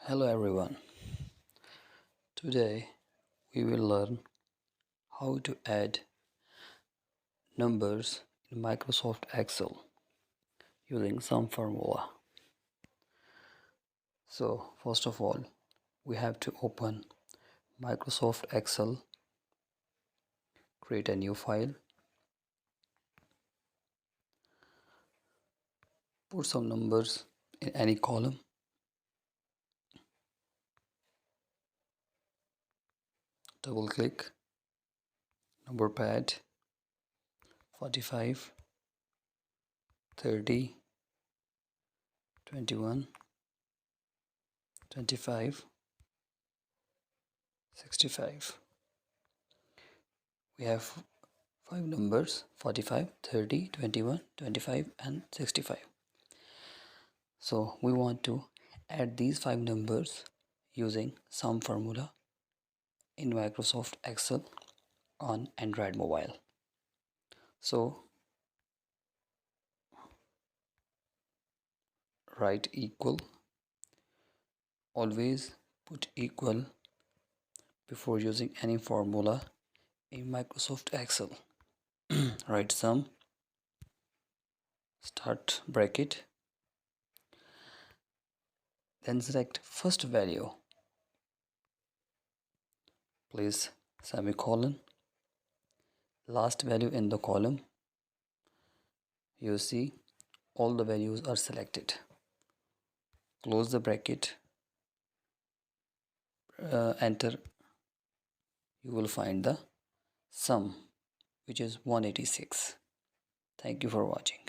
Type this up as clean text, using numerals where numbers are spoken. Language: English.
Hello everyone. Today we will learn how to add numbers in Microsoft Excel using some formula. So first of all, we have to open Microsoft Excel, create a new file, put some numbers in any column, double click, number pad 45, 30, 21, 25, 65. We have five numbers 45, 30, 21, 25 and 65. So we want to add these five numbers using some formula in Microsoft Excel on Android mobile. So write equal, always put equal before using any formula in Microsoft Excel. Write sum, start bracket, then select first value, place semicolon, last value in the column. You see all the values are selected. Close the bracket, enter. You will find the sum, which is 186. Thank you for watching.